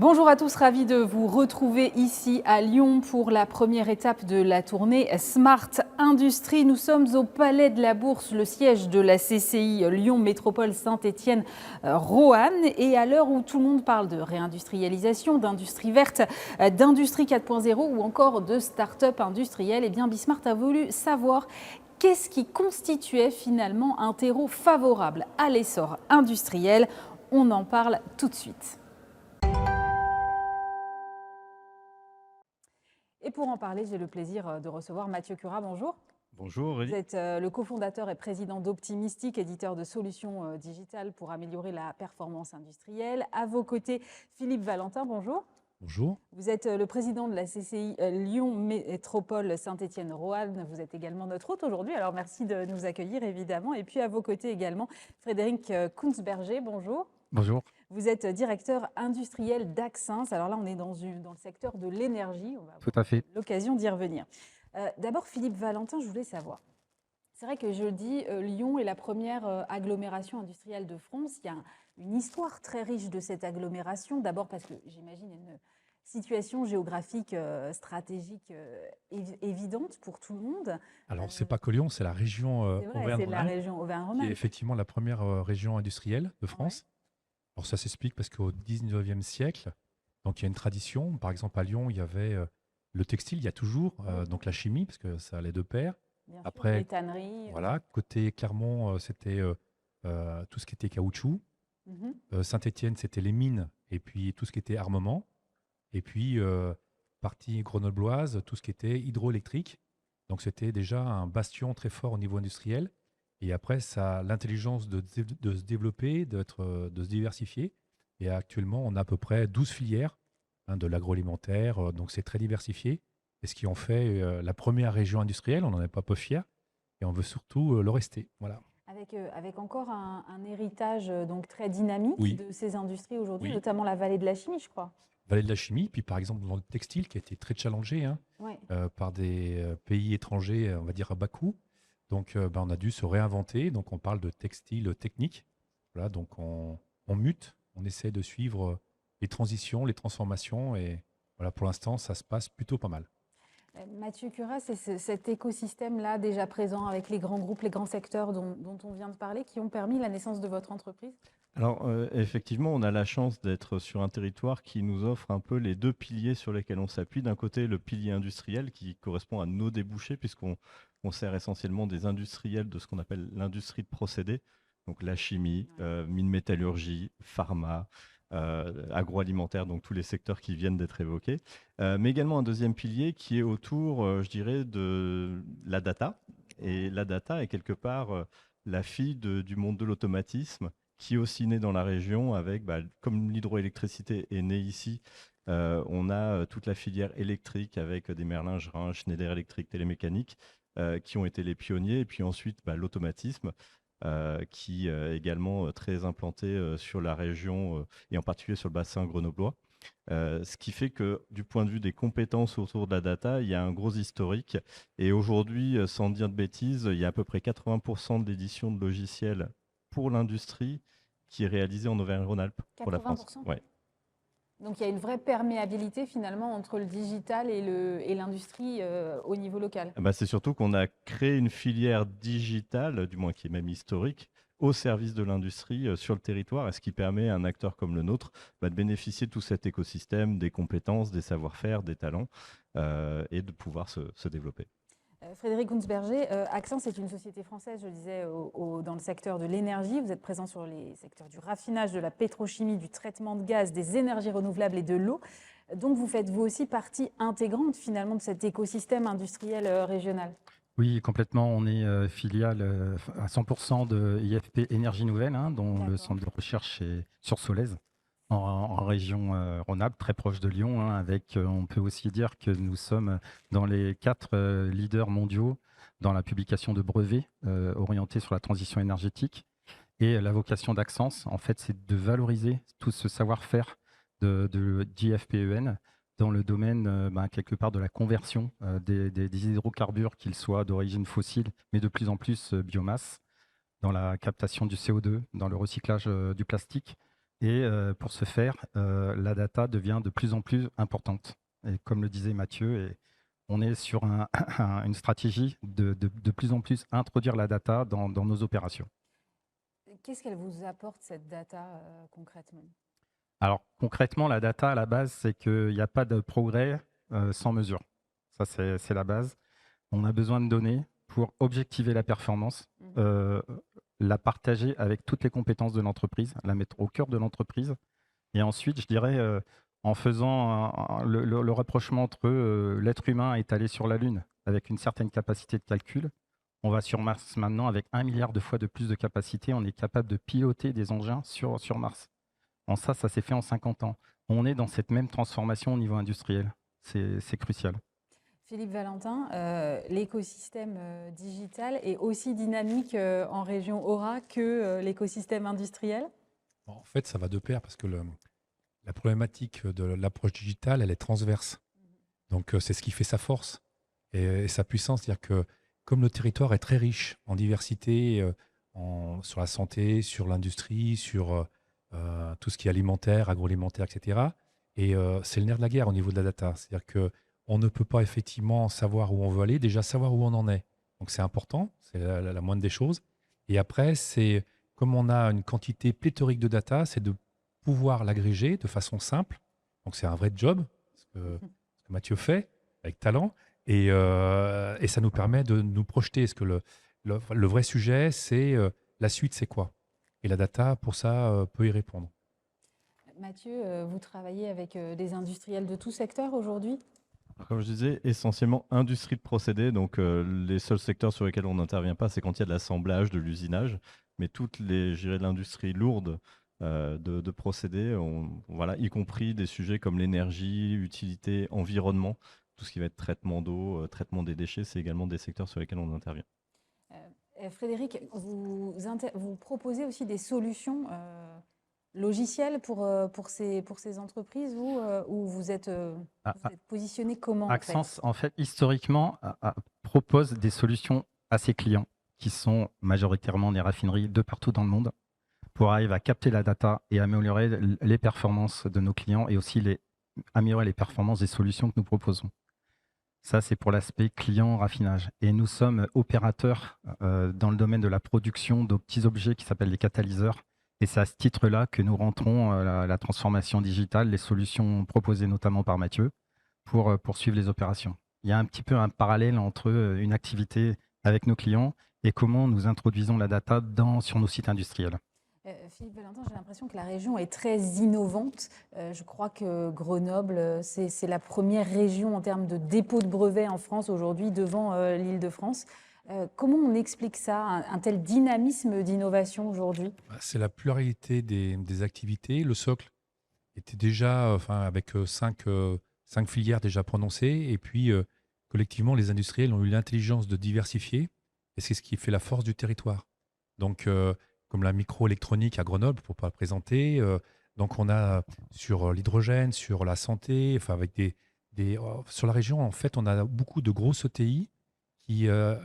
Bonjour à tous, ravi de vous retrouver ici à Lyon pour la première étape de la tournée Smart Industrie. Nous sommes au Palais de la Bourse, le siège de la CCI Lyon Métropole Saint-Étienne Roanne. Et à l'heure où tout le monde parle de réindustrialisation, d'industrie verte, d'industrie 4.0 ou encore de start-up industrielle, eh bien Bismart a voulu savoir qu'est-ce qui constituait finalement un terreau favorable à l'essor industriel. On en parle tout de suite. Et pour en parler, j'ai le plaisir de recevoir Mathieu Curat. Bonjour. Bonjour Aurélie. Vous êtes le cofondateur et président d'Optimistic, éditeur de solutions digitales pour améliorer la performance industrielle. À vos côtés, Philippe Valentin, bonjour. Bonjour. Vous êtes le président de la CCI Lyon Métropole Saint-Étienne Roanne. Vous êtes également notre hôte aujourd'hui, alors merci de nous accueillir évidemment. Et puis à vos côtés également, Frédéric Kunzberger, bonjour. Bonjour. Vous êtes directeur industriel d'Axens. Alors là, on est dans le secteur de l'énergie. On va Tout à fait. l'occasion d'y revenir. D'abord, Philippe Valentin, je voulais savoir. C'est vrai que je dis, Lyon est la première agglomération industrielle de France. Il y a une histoire très riche de cette agglomération. D'abord parce que j'imagine une situation géographique stratégique évidente pour tout le monde. Alors, c'est pas que Lyon, c'est la région Auvergne-Rhône-Alpes. C'est la région Auvergne-Rhône-Alpes. Qui est effectivement la première région industrielle de France. Ouais. Alors, ça s'explique parce qu'au 19e siècle, donc il y a une tradition. Par exemple, à Lyon, il y avait le textile, il y a toujours, donc la chimie, parce que ça allait de pair. Bien après, sûr, les tanneries. Voilà, côté Clermont, c'était tout ce qui était caoutchouc. Saint-Étienne, c'était les mines et puis tout ce qui était armement. Et puis, partie grenobloise, tout ce qui était hydroélectrique. Donc, c'était déjà un bastion très fort au niveau industriel. Et après, ça a l'intelligence de se développer, de se diversifier. Et actuellement, on a à peu près 12 filières de l'agroalimentaire. Donc, c'est très diversifié. Et ce qui en fait la première région industrielle, on n'en est pas peu fiers. Et on veut surtout le rester. Voilà. Avec encore un héritage donc très dynamique de ces industries aujourd'hui, notamment la vallée de la chimie, je crois. Vallée de la chimie, puis par exemple dans le textile qui a été très challengé par des pays étrangers, on va dire à bas coût. Donc on a dû se réinventer. Donc on parle de textile technique. Voilà, donc on mute, on essaie de suivre les transitions, les transformations. Et voilà, pour l'instant, ça se passe plutôt pas mal. Mathieu Curat, c'est cet écosystème-là déjà présent avec les grands groupes, les grands secteurs dont on vient de parler, qui ont permis la naissance de votre entreprise? Alors, effectivement, on a la chance d'être sur un territoire qui nous offre un peu les deux piliers sur lesquels on s'appuie. D'un côté, le pilier industriel qui correspond à nos débouchés, puisqu'on sert essentiellement des industriels de ce qu'on appelle l'industrie de procédés, donc la chimie, mine métallurgie, pharma, agroalimentaire, donc tous les secteurs qui viennent d'être évoqués. Mais également un deuxième pilier qui est autour, je dirais, de la data. Et la data est quelque part la fille du monde de l'automatisme, qui est aussi né dans la région avec, comme l'hydroélectricité est née ici, on a toute la filière électrique avec des Merlin-Gerin, Schneider Electric, Télémécanique, qui ont été les pionniers. Et puis ensuite, l'automatisme, qui est également très implanté sur la région et en particulier sur le bassin grenoblois. Ce qui fait que du point de vue des compétences autour de la data, il y a un gros historique. Et aujourd'hui, sans dire de bêtises, il y a à peu près 80% de l'édition de logiciels pour l'industrie qui est réalisée en Auvergne-Rhône-Alpes pour la France. Ouais. Donc il y a une vraie perméabilité finalement entre le digital et l'industrie au niveau local. C'est surtout qu'on a créé une filière digitale, du moins qui est même historique, au service de l'industrie sur le territoire, et ce qui permet à un acteur comme le nôtre de bénéficier de tout cet écosystème, des compétences, des savoir-faire, des talents, et de pouvoir se développer. Frédéric Kunzberger, Axians est une société française, je disais, dans le secteur de l'énergie. Vous êtes présent sur les secteurs du raffinage, de la pétrochimie, du traitement de gaz, des énergies renouvelables et de l'eau. Donc vous faites vous aussi partie intégrante finalement de cet écosystème industriel régional. Oui, complètement. On est filiale à 100% de IFP Énergie Nouvelle, dont le centre de recherche est sur Solèze, en région Rhône-Alpes, très proche de Lyon, avec, on peut aussi dire que nous sommes dans les 4 leaders mondiaux dans la publication de brevets orientés sur la transition énergétique. Et la vocation d'Axens, en fait, c'est de valoriser tout ce savoir-faire d'IFPEN dans le domaine quelque part de la conversion des hydrocarbures, qu'ils soient d'origine fossile, mais de plus en plus biomasse, dans la captation du CO2, dans le recyclage du plastique. Et pour ce faire, la data devient de plus en plus importante. Et comme le disait Mathieu, on est sur une stratégie de plus en plus introduire la data dans nos opérations. Qu'est-ce qu'elle vous apporte, cette data, concrètement? Alors concrètement, la data à la base, c'est qu'il n'y a pas de progrès sans mesure. Ça, c'est la base. On a besoin de données pour objectiver la performance, la partager avec toutes les compétences de l'entreprise, la mettre au cœur de l'entreprise. Et ensuite, je dirais, en faisant le rapprochement entre l'être humain est allé sur la Lune avec une certaine capacité de calcul, on va sur Mars maintenant avec 1 milliard de fois de plus de capacité. On est capable de piloter des engins sur Mars. Ça s'est fait en 50 ans. On est dans cette même transformation au niveau industriel. C'est crucial. Philippe Valentin, l'écosystème digital est aussi dynamique en région Aura que l'écosystème industriel? En fait, ça va de pair parce que la problématique de l'approche digitale, elle est transverse. Donc, c'est ce qui fait sa force et sa puissance. C'est-à-dire que comme le territoire est très riche en diversité, sur la santé, sur l'industrie, sur tout ce qui est alimentaire, agroalimentaire, etc. Et c'est le nerf de la guerre au niveau de la data. C'est-à-dire qu'on ne peut pas effectivement savoir où on veut aller, déjà savoir où on en est. Donc c'est important, c'est la moindre des choses. Et après, c'est comme on a une quantité pléthorique de data, c'est de pouvoir l'agréger de façon simple. Donc c'est un vrai job, ce que Mathieu fait avec talent. Et ça nous permet de nous projeter. Parce que le vrai sujet, c'est la suite, c'est quoi? Et la data, pour ça, peut y répondre. Mathieu, vous travaillez avec des industriels de tout secteur aujourd'hui? Comme je disais, essentiellement industrie de procédés. Donc, les seuls secteurs sur lesquels on n'intervient pas, c'est quand il y a de l'assemblage, de l'usinage. Mais toutes les, je dirais, l'industrie lourde de procédés, voilà, y compris des sujets comme l'énergie, utilité, environnement, tout ce qui va être traitement d'eau, traitement des déchets, c'est également des secteurs sur lesquels on intervient. Frédéric, vous proposez aussi des solutions logicielles pour ces entreprises ou vous êtes positionné comment? Axence, en fait, historiquement, propose des solutions à ses clients, qui sont majoritairement des raffineries de partout dans le monde, pour arriver à capter la data et améliorer les performances de nos clients et aussi améliorer les performances des solutions que nous proposons. Ça, c'est pour l'aspect client-raffinage. Et nous sommes opérateurs dans le domaine de la production de petits objets qui s'appellent les catalyseurs. Et c'est à ce titre-là que nous rentrons la transformation digitale, les solutions proposées notamment par Mathieu, pour poursuivre les opérations. Il y a un petit peu un parallèle entre une activité avec nos clients et comment nous introduisons la data sur nos sites industriels. Philippe Valentin, j'ai l'impression que la région est très innovante. Je crois que Grenoble, c'est la première région en termes de dépôt de brevets en France aujourd'hui, devant l'Île-de-France. Comment on explique ça, un tel dynamisme d'innovation aujourd'hui? C'est la pluralité des activités. Le socle était déjà, avec 5 filières déjà prononcées. Et puis, collectivement, les industriels ont eu l'intelligence de diversifier. Et c'est ce qui fait la force du territoire. Donc, comme la microélectronique à Grenoble, pour ne pas la présenter. Donc, on a sur l'hydrogène, sur la santé, avec sur la région, en fait, on a beaucoup de grosses ETI qui a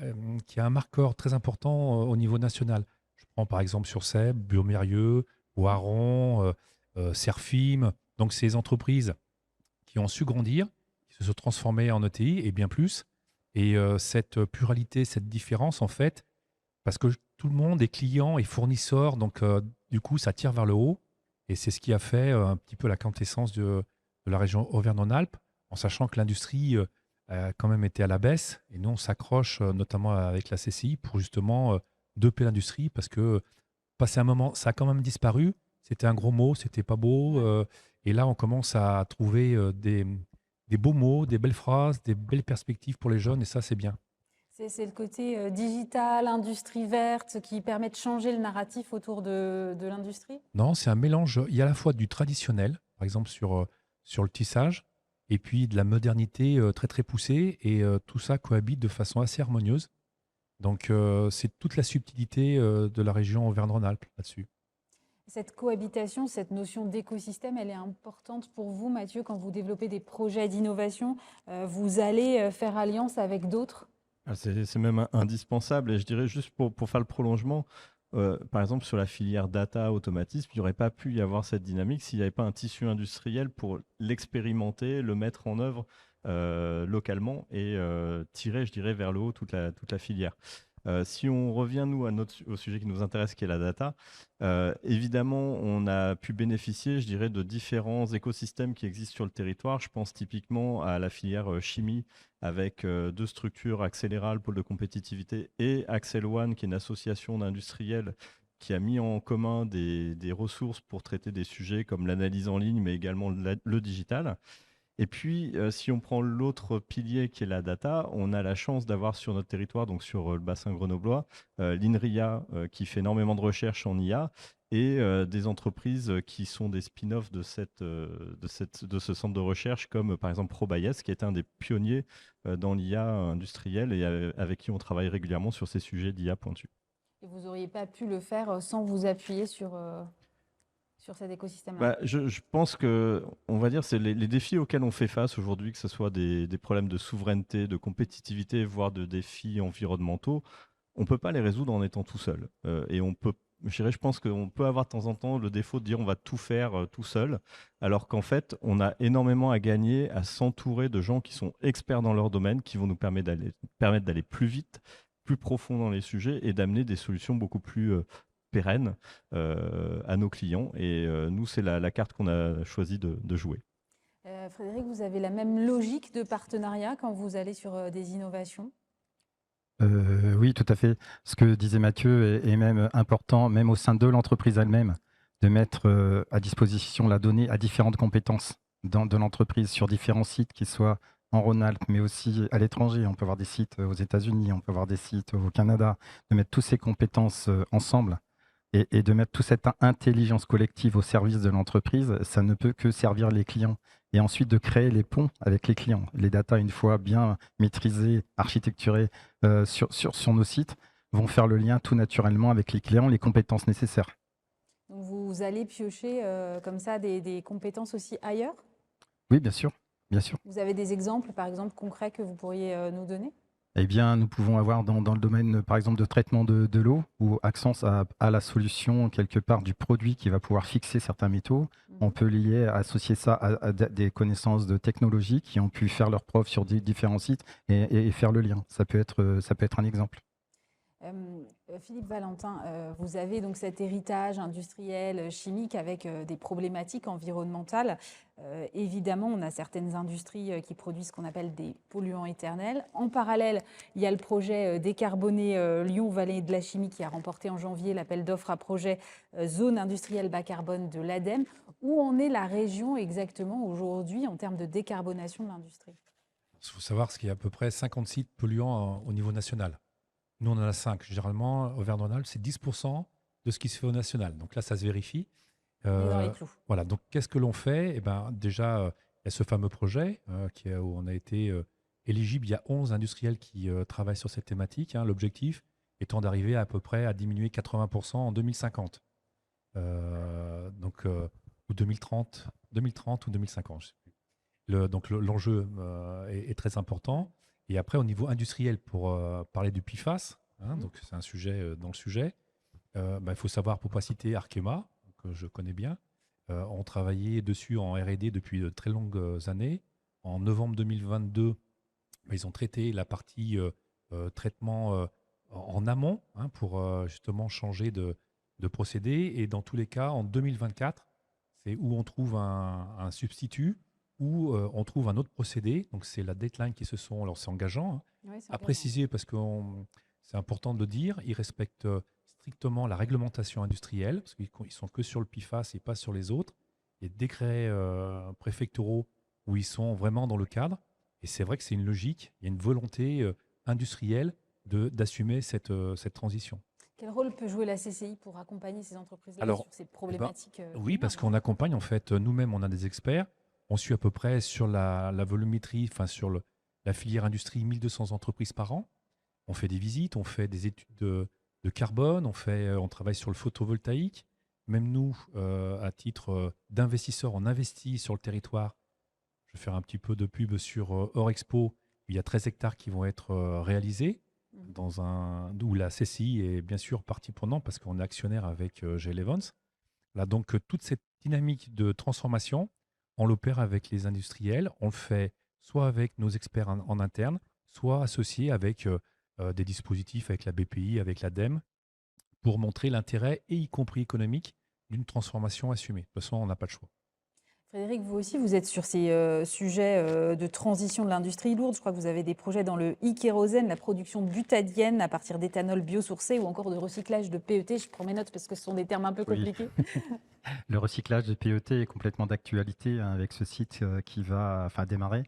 un marqueur très important au niveau national. Je prends par exemple sur Seb, Biomérieux, Oiron, Serfim. Donc, ces entreprises qui ont su grandir, qui se sont transformées en ETI et bien plus. Et cette pluralité, cette différence, en fait, parce que tout le monde est client et fournisseur, donc du coup, ça tire vers le haut. Et c'est ce qui a fait un petit peu la quintessence de la région Auvergne-Rhône-Alpes, en sachant que l'industrie a quand même été à la baisse. Et nous, on s'accroche notamment avec la CCI pour justement doper l'industrie, parce que passé un moment, ça a quand même disparu. C'était un gros mot, c'était pas beau. Et là, on commence à trouver des beaux mots, des belles phrases, des belles perspectives pour les jeunes, et ça, c'est bien. C'est le côté digital, industrie verte, qui permet de changer le narratif autour de l'industrie? Non, c'est un mélange. Il y a à la fois du traditionnel, par exemple sur le tissage, et puis de la modernité très très poussée, et tout ça cohabite de façon assez harmonieuse. Donc c'est toute la subtilité de la région Auvergne-Rhône-Alpes là-dessus. Cette cohabitation, cette notion d'écosystème, elle est importante pour vous, Mathieu, quand vous développez des projets d'innovation. Vous allez faire alliance avec d'autres? C'est même indispensable. Et je dirais juste pour faire le prolongement, par exemple sur la filière data automatisme, il n'y aurait pas pu y avoir cette dynamique s'il n'y avait pas un tissu industriel pour l'expérimenter, le mettre en œuvre localement et tirer, je dirais, vers le haut toute la filière. Si on revient, nous, au sujet qui nous intéresse, qui est la data, évidemment, on a pu bénéficier, je dirais, de différents écosystèmes qui existent sur le territoire. Je pense typiquement à la filière chimie, avec deux structures, Accéléral, pôle de compétitivité, et Axel One, qui est une association d'industriels qui a mis en commun des ressources pour traiter des sujets comme l'analyse en ligne, mais également le digital. Et puis, si on prend l'autre pilier qui est la data, on a la chance d'avoir sur notre territoire, donc sur le bassin grenoblois, l'INRIA qui fait énormément de recherches en IA et des entreprises qui sont des spin-offs de ce centre de recherche, comme par exemple ProBayes, qui est un des pionniers dans l'IA industrielle et avec qui on travaille régulièrement sur ces sujets d'IA pointus. Et vous n'auriez pas pu le faire sans vous appuyer sur cet écosystème-là? Je pense que, on va dire, c'est les défis auxquels on fait face aujourd'hui, que ce soit des problèmes de souveraineté, de compétitivité, voire de défis environnementaux, on ne peut pas les résoudre en étant tout seul. Et je pense qu'on peut avoir de temps en temps le défaut de dire on va tout faire tout seul, alors qu'en fait, on a énormément à gagner à s'entourer de gens qui sont experts dans leur domaine, qui vont nous permettre d'aller plus vite, plus profond dans les sujets et d'amener des solutions beaucoup plus pérennes à nos clients. Et nous, c'est la carte qu'on a choisi de jouer. Frédéric, vous avez la même logique de partenariat quand vous allez sur des innovations? Oui, tout à fait. Ce que disait Mathieu est même important, même au sein de l'entreprise elle-même, de mettre à disposition la donnée à différentes compétences de l'entreprise sur différents sites, qui soient en Rhône-Alpes, mais aussi à l'étranger. On peut avoir des sites aux États-Unis, on peut avoir des sites au Canada, de mettre toutes ces compétences ensemble et de mettre toute cette intelligence collective au service de l'entreprise. Ça ne peut que servir les clients. Et ensuite de créer les ponts avec les clients. Les data, une fois bien maîtrisées, architecturées sur nos sites, vont faire le lien tout naturellement avec les clients, les compétences nécessaires. Donc vous allez piocher comme ça des compétences aussi ailleurs? Oui, bien sûr, bien sûr. Vous avez des exemples, par exemple, concrets que vous pourriez nous donner? Eh bien, nous pouvons avoir dans le domaine, par exemple, de traitement de l'eau, où Axence a la solution, quelque part, du produit qui va pouvoir fixer certains métaux. On peut associer ça à des connaissances de technologie qui ont pu faire leurs preuves sur différents sites et faire le lien. Ça peut être un exemple. Philippe Valentin, vous avez donc cet héritage industriel, chimique, avec des problématiques environnementales. Évidemment, on a certaines industries qui produisent ce qu'on appelle des polluants éternels. En parallèle, il y a le projet décarboné Lyon-Vallée de la Chimie qui a remporté en janvier l'appel d'offres à projet zone industrielle bas carbone de l'ADEME. Où en est la région exactement aujourd'hui en termes de décarbonation de l'industrie? Il faut savoir qu'il y a à peu près 50 sites polluants au niveau national. Nous, on en a 5. Généralement, Auvergne-Rhône-Alpes, c'est 10% de ce qui se fait au national. Donc là, ça se vérifie. Dans les clous. Voilà. Donc, qu'est-ce que l'on fait? Déjà, il y a ce fameux projet où on a été éligible. Il y a 11 industriels qui travaillent sur cette thématique. L'objectif étant d'arriver à peu près à diminuer 80% en 2050. Ou 2030 ou 2050. Je sais plus. Donc, l'enjeu est très important. Et après, au niveau industriel, pour parler du PFAS, donc c'est un sujet dans le sujet, il faut savoir, pour ne pas citer Arkema, que je connais bien, on travaillait dessus en R&D depuis de très longues années. En novembre 2022, ils ont traité la partie traitement en amont pour justement changer de procédé. Et dans tous les cas, en 2024, c'est où on trouve un substitut, où on trouve un autre procédé. Donc, c'est la deadline qui se sont... Alors, c'est engageant à préciser, parce que c'est important de le dire. Ils respectent strictement la réglementation industrielle, parce qu'ils ne sont que sur le PFAS et pas sur les autres. Il y a des décrets préfectoraux où ils sont vraiment dans le cadre. Et c'est vrai que c'est une logique, il y a une volonté industrielle d'assumer cette transition. Quel rôle peut jouer la CCI pour accompagner ces entreprises-là sur ces problématiques? Oui, parce qu'on accompagne, en fait, nous-mêmes, on a des experts. On suit à peu près sur la volumétrie, sur la filière industrie, 1200 entreprises par an. On fait des visites, on fait des études de carbone, on travaille sur le photovoltaïque. Même nous, à titre d'investisseurs, on investit sur le territoire. Je vais faire un petit peu de pub sur Eurexpo. Il y a 13 hectares qui vont être réalisés où la CCI est bien sûr partie prenante parce qu'on est actionnaire avec GL Evans. Là, donc, toute cette dynamique de transformation, on l'opère avec les industriels. On le fait soit avec nos experts en interne, soit associé avec des dispositifs avec la BPI, avec l'ADEME, pour montrer l'intérêt, et y compris économique, d'une transformation assumée. De toute façon, on n'a pas le choix. Frédéric, vous aussi, vous êtes sur ces sujets de transition de l'industrie lourde. Je crois que vous avez des projets dans le e-kérosène, la production butadienne à partir d'éthanol biosourcé ou encore de recyclage de PET. Je prends mes notes parce que ce sont des termes un peu compliqués. Le recyclage de PET est complètement d'actualité avec ce site qui va démarrer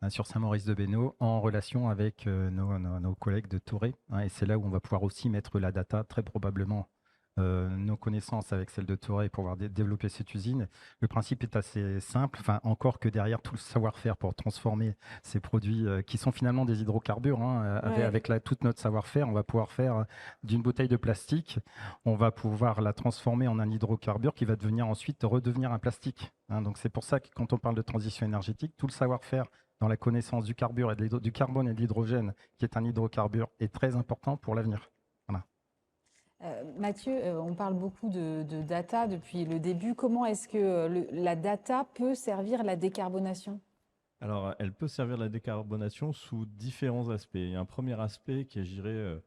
sur Saint-Maurice-de-Bénaud en relation avec nos collègues de Touré. Et c'est là où on va pouvoir aussi mettre la data, très probablement nos connaissances avec celles de Touré pour pouvoir développer cette usine. Le principe est assez simple, encore que derrière tout le savoir-faire pour transformer ces produits qui sont finalement des hydrocarbures, avec tout notre savoir-faire, on va pouvoir faire d'une bouteille de plastique, on va pouvoir la transformer en un hydrocarbure qui va ensuite redevenir un plastique. Donc c'est pour ça que quand on parle de transition énergétique, tout le savoir-faire dans la connaissance du carbone et de l'hydrogène, qui est un hydrocarbure, est très important pour l'avenir. Mathieu, on parle beaucoup de data depuis le début. Comment est-ce que la data peut servir la décarbonation ? Alors, elle peut servir la décarbonation sous différents aspects. Il y a un premier aspect qui est, je dirais,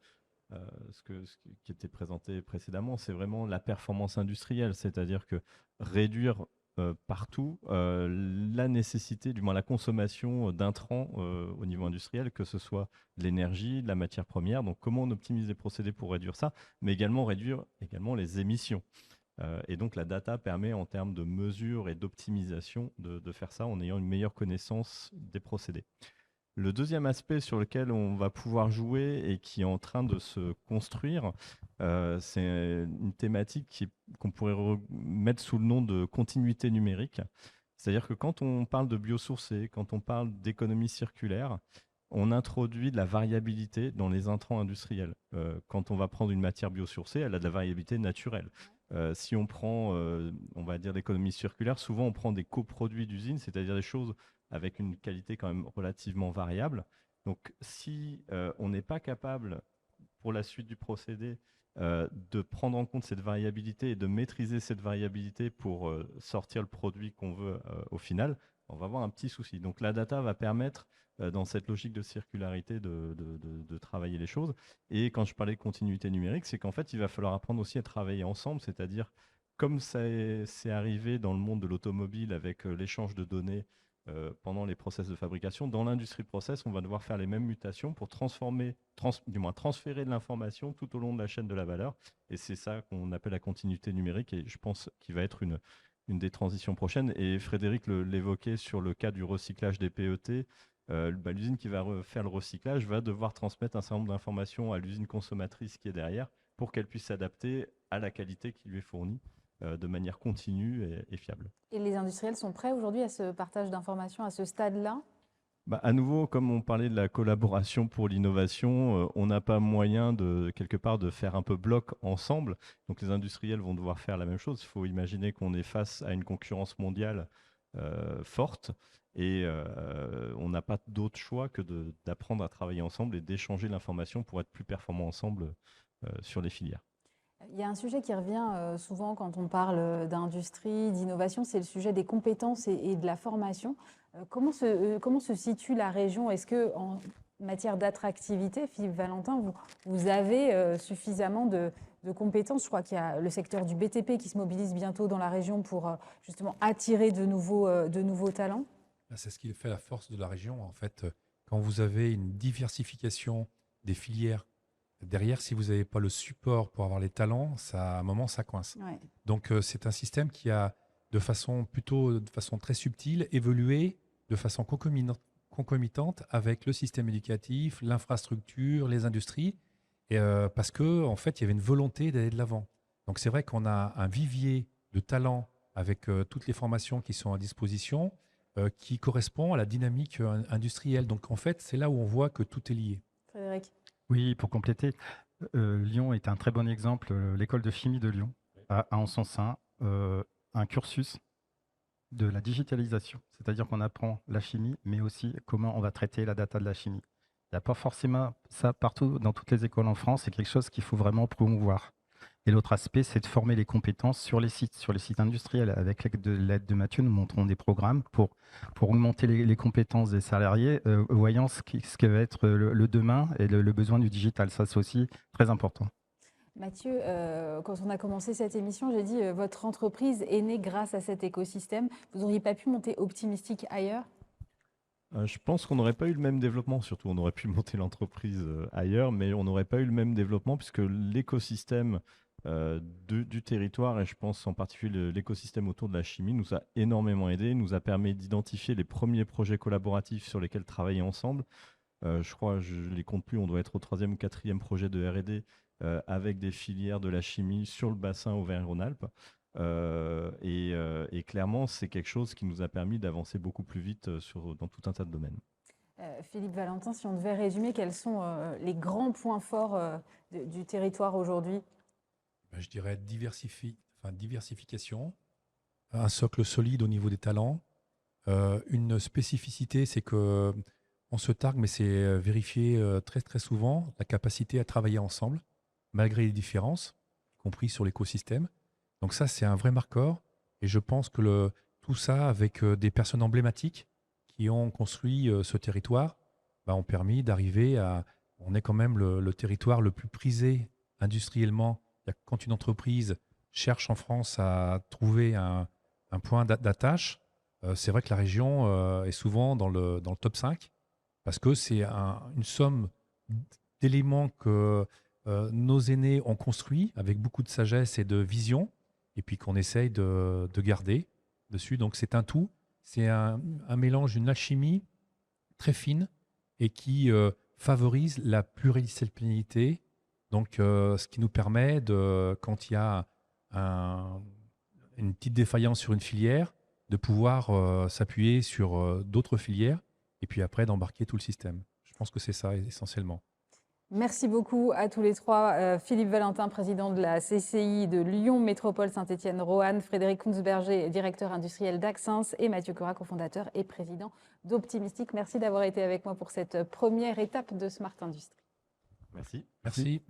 qui était présenté précédemment, c'est vraiment la performance industrielle, c'est-à-dire que réduire partout la nécessité, du moins la consommation d'intrants au niveau industriel, que ce soit de l'énergie, de la matière première. Donc, comment on optimise les procédés pour réduire ça, mais également réduire les émissions. Et donc, la data permet, en termes de mesure et d'optimisation, de faire ça en ayant une meilleure connaissance des procédés. Le deuxième aspect sur lequel on va pouvoir jouer et qui est en train de se construire, c'est une thématique qu'on pourrait mettre sous le nom de continuité numérique. C'est-à-dire que quand on parle de biosourcés, quand on parle d'économie circulaire, on introduit de la variabilité dans les intrants industriels. Quand on va prendre une matière biosourcée, elle a de la variabilité naturelle. Si on prend, on va dire, l'économie circulaire, souvent on prend des coproduits d'usine, c'est-à-dire des choses avec une qualité quand même relativement variable. Donc, si on n'est pas capable, pour la suite du procédé, de prendre en compte cette variabilité et de maîtriser cette variabilité pour sortir le produit qu'on veut au final, on va avoir un petit souci. Donc, la data va permettre, dans cette logique de circularité, de travailler les choses. Et quand je parlais de continuité numérique, c'est qu'en fait, il va falloir apprendre aussi à travailler ensemble, c'est-à-dire, comme c'est arrivé dans le monde de l'automobile avec l'échange de données pendant les process de fabrication. Dans l'industrie process, on va devoir faire les mêmes mutations pour transférer de l'information tout au long de la chaîne de la valeur. Et c'est ça qu'on appelle la continuité numérique et je pense qu'il va être une des transitions prochaines. Et Frédéric l'évoquait sur le cas du recyclage des PET. L'usine qui va faire le recyclage va devoir transmettre un certain nombre d'informations à l'usine consommatrice qui est derrière pour qu'elle puisse s'adapter à la qualité qui lui est fournie de manière continue et fiable. Et les industriels sont prêts aujourd'hui à ce partage d'informations à ce stade-là ? À nouveau, comme on parlait de la collaboration pour l'innovation, on n'a pas moyen quelque part de faire un peu bloc ensemble. Donc les industriels vont devoir faire la même chose. Il faut imaginer qu'on est face à une concurrence mondiale forte et on n'a pas d'autre choix que d'apprendre à travailler ensemble et d'échanger l'information pour être plus performants ensemble sur les filières. Il y a un sujet qui revient souvent quand on parle d'industrie, d'innovation, c'est le sujet des compétences et de la formation. Comment se situe la région ? Est-ce qu'en matière d'attractivité, Philippe Valentin, vous avez suffisamment de compétences ? Je crois qu'il y a le secteur du BTP qui se mobilise bientôt dans la région pour justement attirer de nouveaux talents. C'est ce qui fait la force de la région. En fait, quand vous avez une diversification des filières, derrière, si vous n'avez pas le support pour avoir les talents, à un moment, ça coince. Ouais. Donc, c'est un système qui a, de façon très subtile, évolué de façon concomitante avec le système éducatif, l'infrastructure, les industries, parce qu'en fait, il y avait une volonté d'aller de l'avant. Donc, c'est vrai qu'on a un vivier de talents avec toutes les formations qui sont à disposition, qui correspond à la dynamique industrielle. Donc, en fait, c'est là où on voit que tout est lié. Frédéric ? Oui, pour compléter, Lyon est un très bon exemple, l'école de chimie de Lyon, a en son sein un cursus de la digitalisation, c'est-à-dire qu'on apprend la chimie, mais aussi comment on va traiter la data de la chimie. Il n'y a pas forcément ça partout dans toutes les écoles en France, c'est quelque chose qu'il faut vraiment promouvoir. Et l'autre aspect, c'est de former les compétences sur les sites industriels. Avec l'aide de Mathieu, nous montrons des programmes pour augmenter les compétences des salariés, voyant ce que va être le demain et le besoin du digital. Ça, c'est aussi très important. Mathieu, quand on a commencé cette émission, j'ai dit votre entreprise est née grâce à cet écosystème. Vous n'auriez pas pu monter Optimistic ailleurs ? Je pense qu'on n'aurait pas eu le même développement, surtout on aurait pu monter l'entreprise ailleurs, mais on n'aurait pas eu le même développement puisque l'écosystème du territoire, et je pense en particulier l'écosystème autour de la chimie, nous a énormément aidé, nous a permis d'identifier les premiers projets collaboratifs sur lesquels travailler ensemble. Je crois, je ne les compte plus, on doit être au 3e ou 4e projet de R&D avec des filières de la chimie sur le bassin Auvergne-Rhône-Alpes. Et clairement, c'est quelque chose qui nous a permis d'avancer beaucoup plus vite dans tout un tas de domaines. Philippe Valentin, si on devait résumer, quels sont les grands points forts du territoire aujourd'hui ? Je dirais diversification, un socle solide au niveau des talents. Une spécificité, c'est qu'on se targue, mais c'est vérifié très, très souvent, la capacité à travailler ensemble, malgré les différences, y compris sur l'écosystème. Donc ça, c'est un vrai marqueur. Et je pense que tout ça, avec des personnes emblématiques qui ont construit ce territoire, ont permis d'arriver à... On est quand même le territoire le plus prisé industriellement. Quand une entreprise cherche en France à trouver un point d'attache, c'est vrai que la région est souvent dans le top 5 parce que c'est une somme d'éléments que nos aînés ont construits avec beaucoup de sagesse et de vision et puis qu'on essaye de garder dessus. Donc c'est un tout, c'est un mélange, une alchimie très fine et qui favorise la pluridisciplinarité. Donc, ce qui nous permet, quand il y a une petite défaillance sur une filière, de pouvoir s'appuyer sur d'autres filières et puis après d'embarquer tout le système. Je pense que c'est ça essentiellement. Merci beaucoup à tous les trois. Philippe Valentin, président de la CCI de Lyon Métropole Saint-Étienne-Roanne, Frédéric Kunzberger, directeur industriel d'Axens, et Mathieu Cora, cofondateur et président d'Optimistic. Merci d'avoir été avec moi pour cette première étape de Smart Industry. Merci. Merci.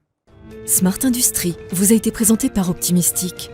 Smart Industry vous a été présenté par Optimistic.